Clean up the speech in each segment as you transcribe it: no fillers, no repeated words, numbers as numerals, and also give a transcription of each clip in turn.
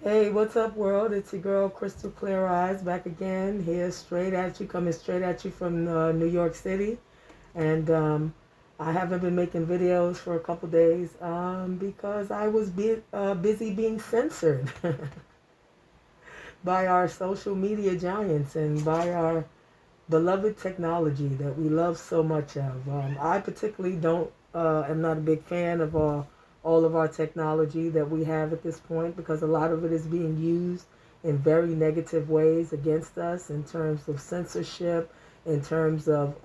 Hey, what's up, world? It's your girl, Crystalcleareyes, back again, here straight at you, coming straight at you from New York City. And I haven't been making videos for a couple days because I was busy being censored by our social media giants and by our beloved technology that we love so much of. I particularly am not a big fan of all of our technology that we have at this point because a lot of it is being used in very negative ways against us in terms of censorship, in terms of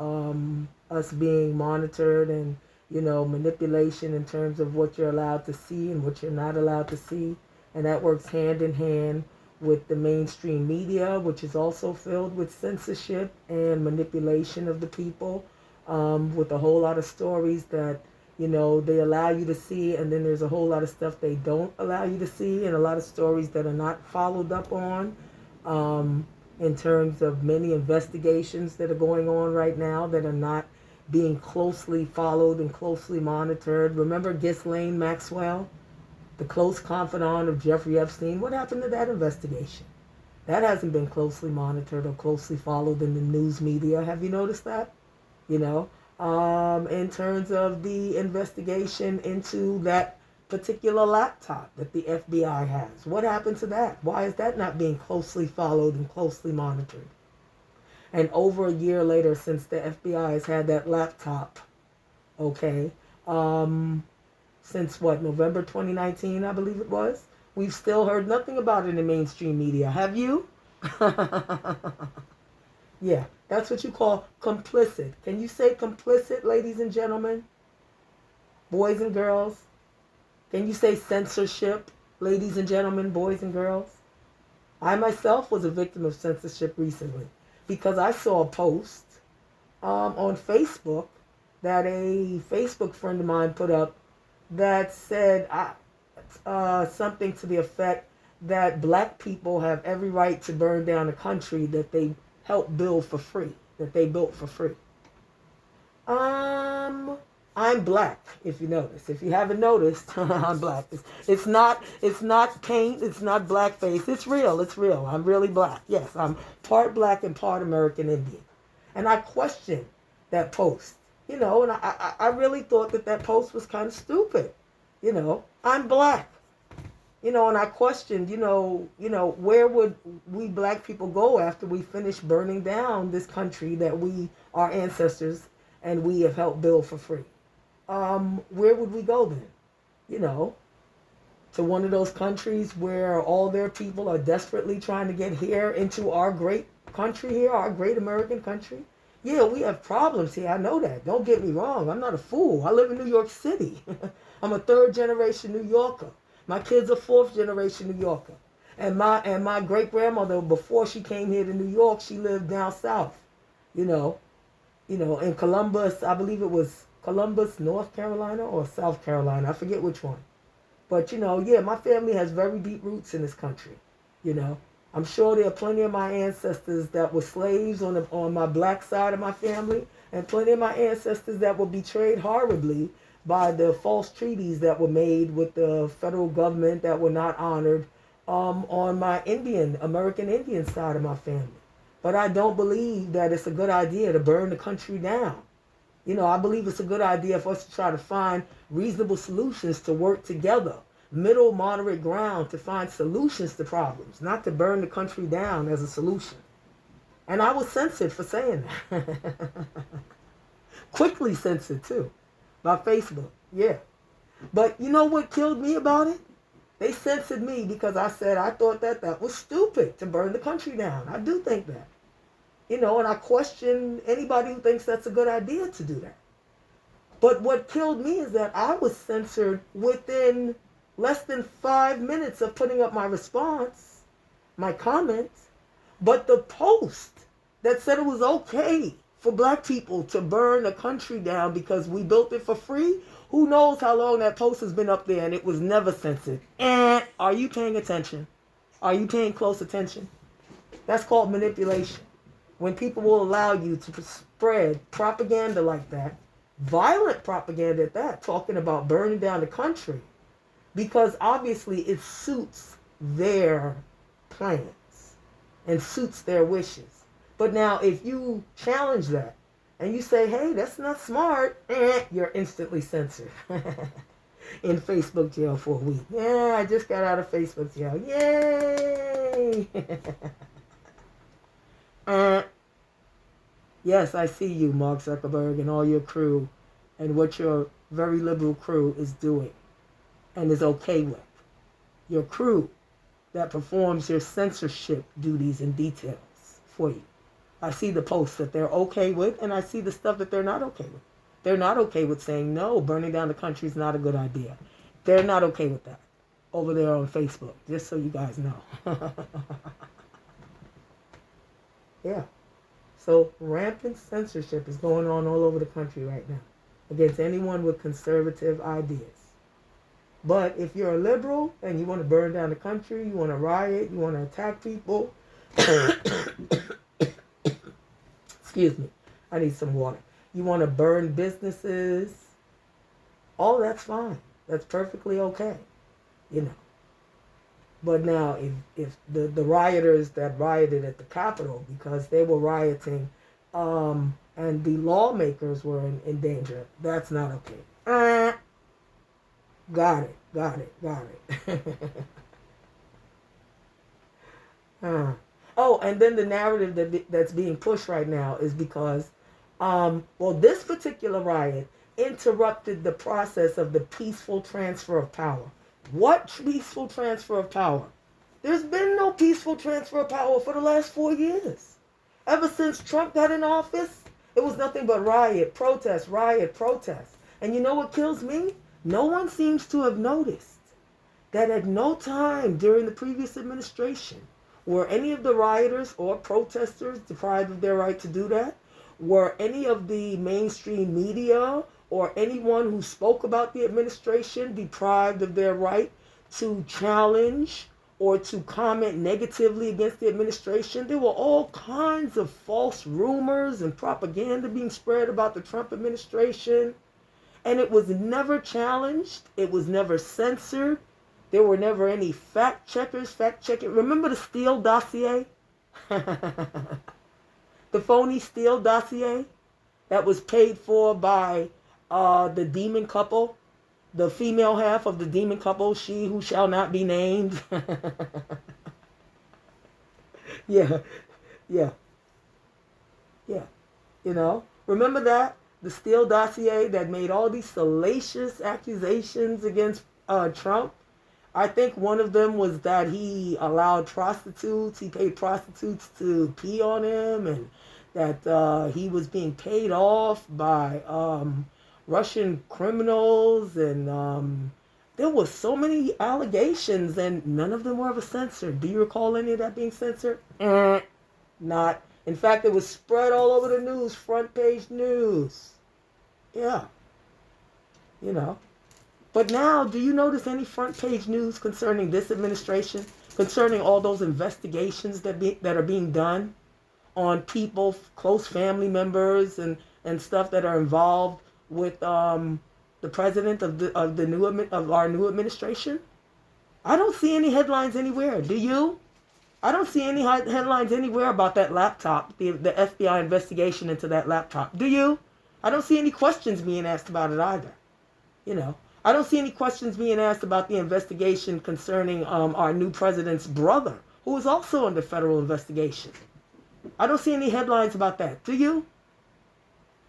us being monitored and, manipulation in terms of what you're allowed to see and what you're not allowed to see. And that works hand in hand with the mainstream media, which is also filled with censorship and manipulation of the people, with a whole lot of stories that, they allow you to see, and then there's a whole lot of stuff they don't allow you to see, and a lot of stories that are not followed up on, in terms of many investigations that are going on right now that are not being closely followed and closely monitored. Remember Ghislaine Maxwell, the close confidant of Jeffrey Epstein? What happened to that investigation? That hasn't been closely monitored or closely followed in the news media. Have you noticed that? You know, in terms of the investigation into that particular laptop that the FBI has. What happened to that? Why is that not being closely followed and closely monitored? And over a year later, since the FBI has had that laptop, okay, since what, November 2019, I believe it was, we've still heard nothing about it in the mainstream media. Have you? Yeah, that's what you call complicit. Can you say complicit, ladies and gentlemen, boys and girls? Can you say censorship, ladies and gentlemen, boys and girls? I myself was a victim of censorship recently because I saw a post on Facebook that a Facebook friend of mine put up that said something to the effect that black people have every right to burn down a country that they helped build for free, that they built for free. Um, I'm black. If you notice, if you haven't noticed, I'm black. It's not paint. It's not blackface. It's real. It's real. I'm really black. Yes, I'm part black and part American Indian. And I questioned that post. And I really thought that post was kind of stupid. I'm black. And I questioned, where would we black people go after we finish burning down this country that our ancestors, and we have helped build for free? Where would we go then? You know, to one of those countries where all their people are desperately trying to get here into our great country here, our great American country? Yeah, we have problems here. I know that. Don't get me wrong. I'm not a fool. I live in New York City. I'm a third generation New Yorker. My kids are fourth generation New Yorker. And my great grandmother, before she came here to New York, she lived down south. You know, in Columbus, I believe it was Columbus, North Carolina or South Carolina. I forget which one. But yeah, my family has very deep roots in this country. You know, I'm sure there are plenty of my ancestors that were slaves on my black side of my family, and plenty of my ancestors that were betrayed horribly by the false treaties that were made with the federal government that were not honored, on my American Indian side of my family. But I don't believe that it's a good idea to burn the country down. I believe it's a good idea for us to try to find reasonable solutions to work together, middle, moderate ground to find solutions to problems, not to burn the country down as a solution. And I was censored for saying that. Quickly censored too, by Facebook. Yeah. But you know what killed me about it? They censored me because I said I thought that was stupid to burn the country down. I do think that. And I question anybody who thinks that's a good idea to do that. But what killed me is that I was censored within less than 5 minutes of putting up my response, my comments. But the post that said it was okay for black people to burn a country down because we built it for free, who knows how long that post has been up there, and it was never censored. And are you paying attention? Are you paying close attention? That's called manipulation. When people will allow you to spread propaganda like that, violent propaganda at that, talking about burning down the country, because obviously it suits their plans and suits their wishes. But now if you challenge that and you say, hey, that's not smart, you're instantly censored. In Facebook jail for a week. Yeah, I just got out of Facebook jail. Yay! Yes, I see you, Mark Zuckerberg, and all your crew, and what your very liberal crew is doing and is okay with. Your crew that performs your censorship duties and details for you. I see the posts that they're okay with, and I see the stuff that they're not okay with. They're not okay with saying, no, burning down the country is not a good idea. They're not okay with that over there on Facebook, just so you guys know. Yeah. So rampant censorship is going on all over the country right now against anyone with conservative ideas. But if you're a liberal and you want to burn down the country, you want to riot, you want to attack people, excuse me, I need some water. You want to burn businesses, all that's fine. That's perfectly okay, you know. But now, if the rioters that rioted at the Capitol because they were rioting and the lawmakers were in danger, that's not okay. Got it. Oh, and then the narrative that's being pushed right now is because, this particular riot interrupted the process of the peaceful transfer of power. What peaceful transfer of power? There's been no peaceful transfer of power for the last 4 years. Ever since Trump got in office, it was nothing but riot, protest. And you know what kills me? No one seems to have noticed that at no time during the previous administration were any of the rioters or protesters deprived of their right to do that. Were any of the mainstream media or anyone who spoke about the administration deprived of their right to challenge or to comment negatively against the administration? There were all kinds of false rumors and propaganda being spread about the Trump administration, and it was never challenged. It was never censored. There were never any fact checkers fact-checking. Remember the Steele dossier? The phony Steele dossier that was paid for by the demon couple, the female half of the demon couple, she who shall not be named. Yeah. You know, remember that? The Steele dossier that made all these salacious accusations against Trump. I think one of them was that he allowed prostitutes, he paid prostitutes to pee on him, and that he was being paid off by Russian criminals, and there were so many allegations, and none of them were ever censored. Do you recall any of that being censored? Not. In fact, it was spread all over the news, front page news. Yeah. You know. But now, do you notice any front page news concerning this administration? Concerning all those investigations that are being done on people, close family members and stuff that are involved with the president of our new administration? I don't see any headlines anywhere. Do you? I don't see any headlines anywhere about that laptop, the FBI investigation into that laptop. Do you? I don't see any questions being asked about it either. You know, I don't see any questions being asked about the investigation concerning our new president's brother, who is also under federal investigation. I don't see any headlines about that. Do you?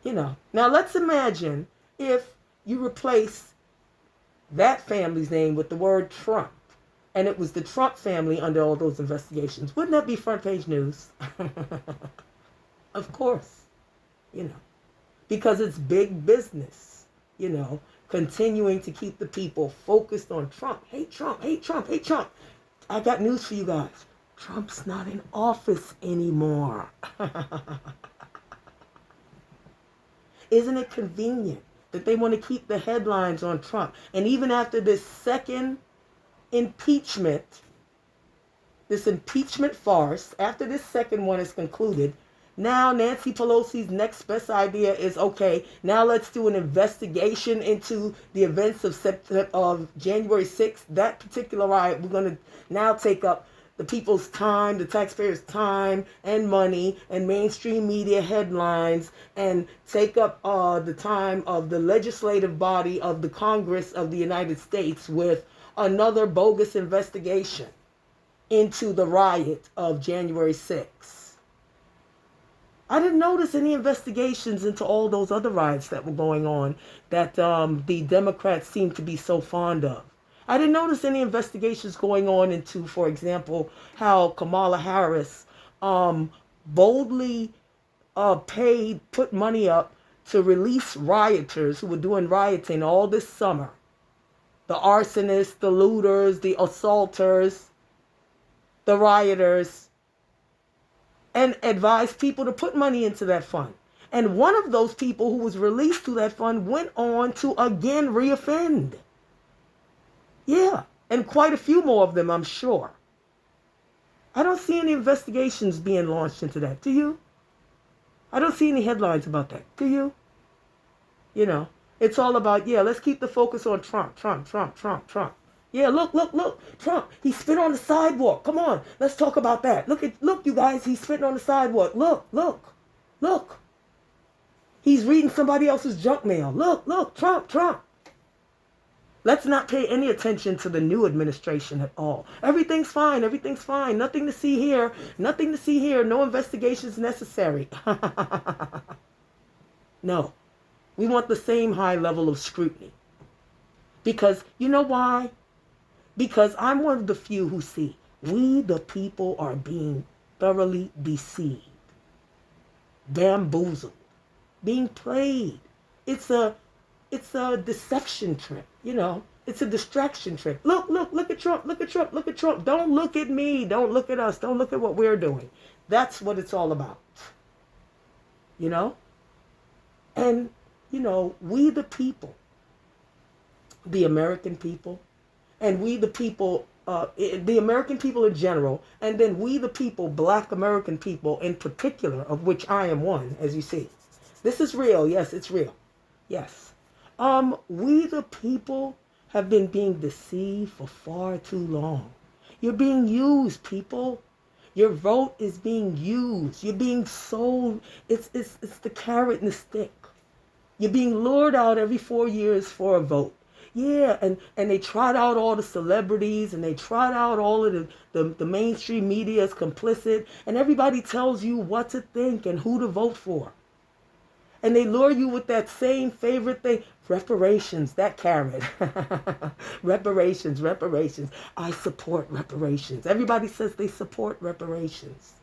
You know. Now let's imagine if you replace that family's name with the word Trump, and it was the Trump family under all those investigations. Wouldn't that be front page news? Of course. You know. Because it's big business, you know, continuing to keep the people focused on Trump. Hate Trump, hate Trump, hate Trump. I got news for you guys. Trump's not in office anymore. Isn't it convenient that they want to keep the headlines on Trump? And even after this second impeachment farce, after this second one is concluded, Now Nancy Pelosi's next best idea is, okay, now let's do an investigation into the events of January 6th. That particular riot, we're going to now take up the people's time, the taxpayers' time and money, and mainstream media headlines, and take up the time of the legislative body of the Congress of the United States with another bogus investigation into the riot of January 6th. I didn't notice any investigations into all those other riots that were going on that the Democrats seem to be so fond of. I didn't notice any investigations going on into, for example, how Kamala Harris boldly put money up to release rioters who were doing rioting all this summer. The arsonists, the looters, the assaulters, the rioters, and advised people to put money into that fund. And one of those people who was released to that fund went on to again reoffend. Yeah, and quite a few more of them, I'm sure. I don't see any investigations being launched into that. Do you? I don't see any headlines about that. Do you? You know, it's all about, yeah, let's keep the focus on Trump. Yeah, look, Trump, he spit on the sidewalk. Come on, let's talk about that. Look, you guys, he's spitting on the sidewalk. Look. He's reading somebody else's junk mail. Look, Trump. Let's not pay any attention to the new administration at all. Everything's fine. Nothing to see here. No investigations necessary. No. We want the same high level of scrutiny. Because, you know why? Because I'm one of the few who see we, the people, are being thoroughly deceived, bamboozled, being played. It's a deception trick, you know. It's a distraction trick. Look at Trump. Don't look at me. Don't look at us. Don't look at what we're doing. That's what it's all about. You know? And, you know, we the people, the American people, and we the people, the American people in general, and then we the people, Black American people in particular, of which I am one, as you see. This is real. Yes, it's real. Yes. We the people have been being deceived for far too long. You're being used, people. Your vote is being used. You're being sold. It's the carrot and the stick. You're being lured out every 4 years for a vote. Yeah, and they trot out all the celebrities, and they trot out all of the mainstream media is complicit, and everybody tells you what to think and who to vote for. And they lure you with that same favorite thing, reparations, that carrot. reparations. I support reparations. Everybody says they support reparations.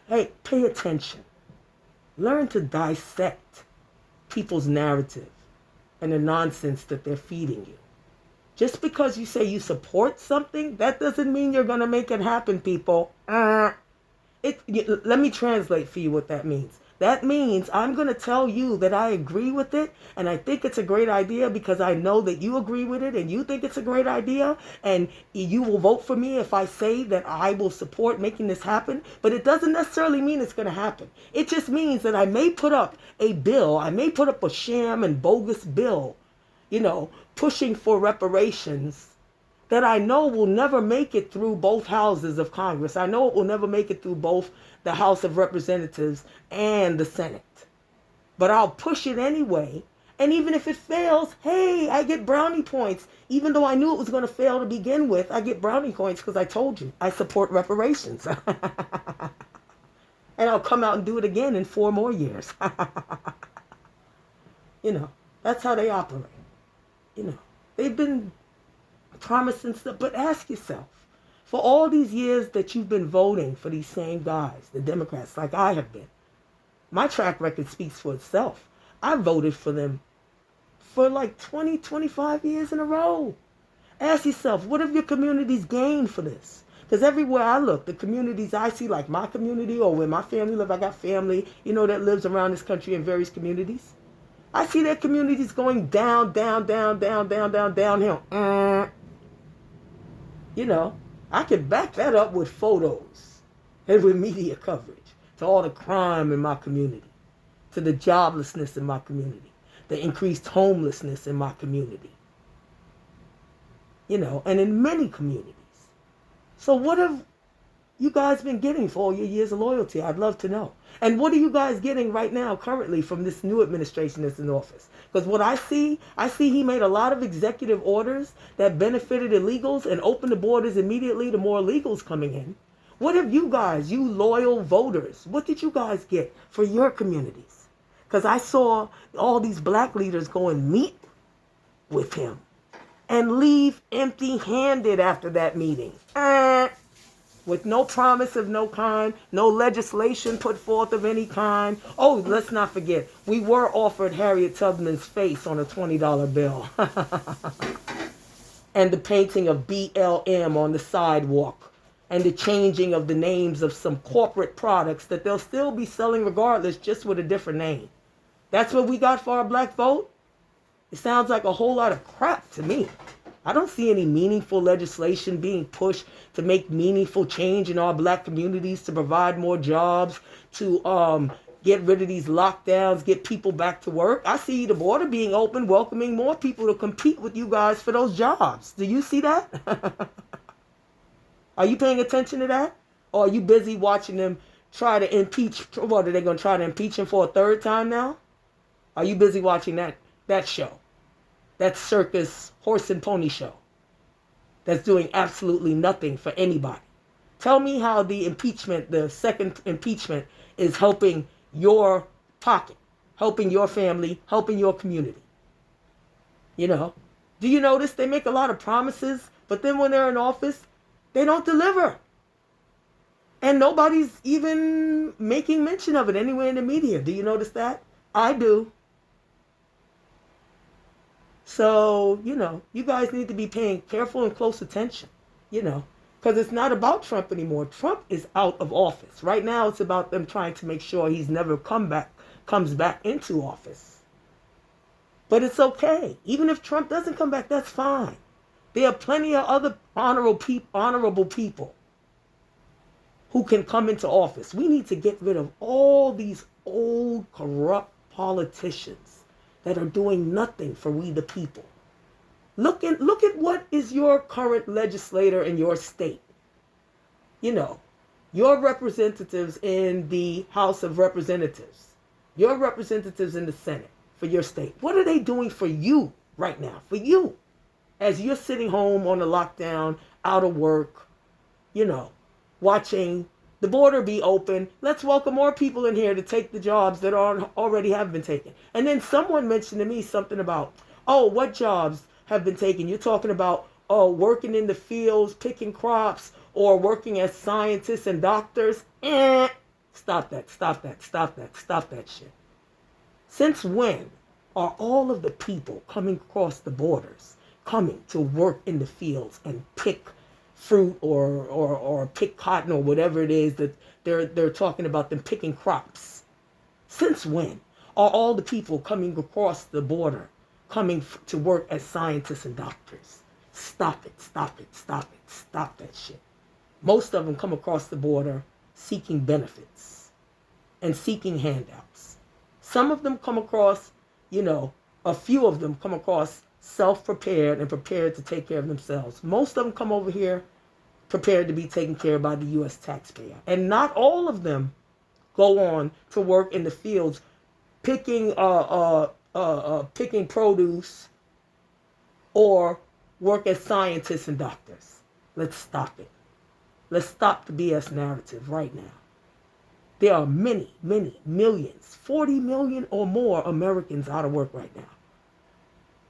Hey, pay attention. Learn to dissect people's narrative and the nonsense that they're feeding you. Just because you say you support something, that doesn't mean you're going to make it happen, people. Let me translate for you what that means. That means I'm going to tell you that I agree with it, and I think it's a great idea because I know that you agree with it and you think it's a great idea, and you will vote for me if I say that I will support making this happen. But it doesn't necessarily mean it's going to happen. It just means that I may put up a bill, I may put up a sham and bogus bill, you know, pushing for reparations that I know will never make it through both houses of Congress. I know it will never make it through both the House of Representatives and the Senate. But I'll push it anyway. And even if it fails, hey, I get brownie points. Even though I knew it was going to fail to begin with, I get brownie points because I told you I support reparations. And I'll come out and do it again in 4 more years. You know, that's how they operate. You know, they've been promising stuff. But ask yourself, for all these years that you've been voting for these same guys, the Democrats, like I have been, my track record speaks for itself. I voted for them for like 20, 25 years in a row. Ask yourself, what have your communities gained for this? Because everywhere I look, the communities I see, like my community or where my family live, I got family, you know, that lives around this country in various communities. I see their communities going down, downhill. You know, I can back that up with photos and with media coverage to all the crime in my community, to the joblessness in my community, the increased homelessness in my community, and in many communities. So what have you guys been getting for all your years of loyalty? I'd love to know. And what are you guys getting right now currently from this new administration that's in office? Because what I see he made a lot of executive orders that benefited illegals and opened the borders immediately to more illegals coming in. What have you guys, you loyal voters, what did you guys get for your communities? Because I saw all these black leaders go and meet with him and leave empty-handed after that meeting. With no promise of no kind, no legislation put forth of any kind. Oh, let's not forget, we were offered Harriet Tubman's face on a $20 bill. And the painting of BLM on the sidewalk. And the changing of the names of some corporate products that they'll still be selling regardless, just with a different name. That's what we got for our black vote? It sounds like a whole lot of crap to me. I don't see any meaningful legislation being pushed to make meaningful change in our black communities, to provide more jobs, to get rid of these lockdowns, get people back to work. I see the border being open, welcoming more people to compete with you guys for those jobs. Do you see that? Are you paying attention to that? Or are you busy watching them try to impeach? What, are they going to try to impeach him for a third time now? Are you busy watching that show? That circus horse and pony show that's doing absolutely nothing for anybody. Tell me how the impeachment, the second impeachment, is helping your pocket, helping your family, helping your community. Do you notice they make a lot of promises, but then when they're in office, they don't deliver. And nobody's even making mention of it anywhere in the media. Do you notice that? I do. So, you guys need to be paying careful and close attention, because it's not about Trump anymore. Trump is out of office. Right now, it's about them trying to make sure he's never comes back into office. But it's okay. Even if Trump doesn't come back, that's fine. There are plenty of other honorable people who can come into office. We need to get rid of all these old, corrupt politicians that are doing nothing for we the people. Look at what is your current legislator in your state. Your representatives in the House of Representatives, your representatives in the Senate for your state. What are they doing for you right now? For you, as you're sitting home on a lockdown, out of work, watching the border be open. Let's welcome more people in here to take the jobs that already have been taken. And then someone mentioned to me something about, what jobs have been taken? You're talking about, working in the fields, picking crops, or working as scientists and doctors. Stop that shit. Since when are all of the people coming across the borders coming to work in the fields and pick fruit or pick cotton or whatever it is that they're talking about, them picking crops? Since when are all the people coming across the border coming to work as scientists and doctors? Stop that shit. Most of them come across the border seeking benefits and seeking handouts. Some of them come across, a few of them come across self-prepared and prepared to take care of themselves. Most of them come over here prepared to be taken care of by the U.S. taxpayer. And not all of them go on to work in the fields picking produce or work as scientists and doctors. Let's stop it. Let's stop the BS narrative right now. There are many, many millions, 40 million or more Americans out of work right now.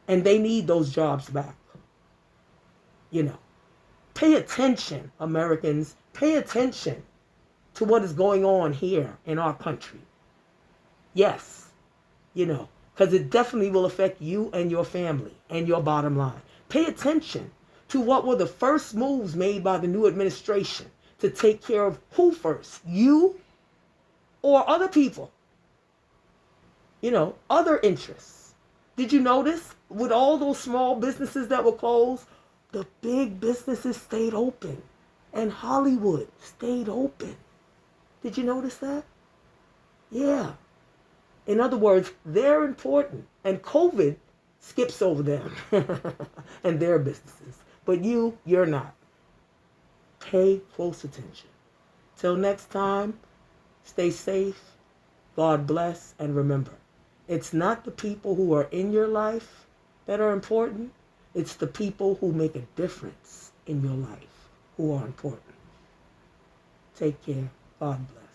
And they need those jobs back. Pay attention, Americans. Pay attention to what is going on here in our country. Yes, because it definitely will affect you and your family and your bottom line. Pay attention to what were the first moves made by the new administration to take care of who first, you or other people, other interests. Did you notice with all those small businesses that were closed, the big businesses stayed open and Hollywood stayed open? Did you notice that? Yeah. In other words, they're important. And COVID skips over them and their businesses. But you're not. Pay close attention. Till next time, stay safe. God bless. And remember, it's not the people who are in your life that are important. It's the people who make a difference in your life who are important. Take care. God bless.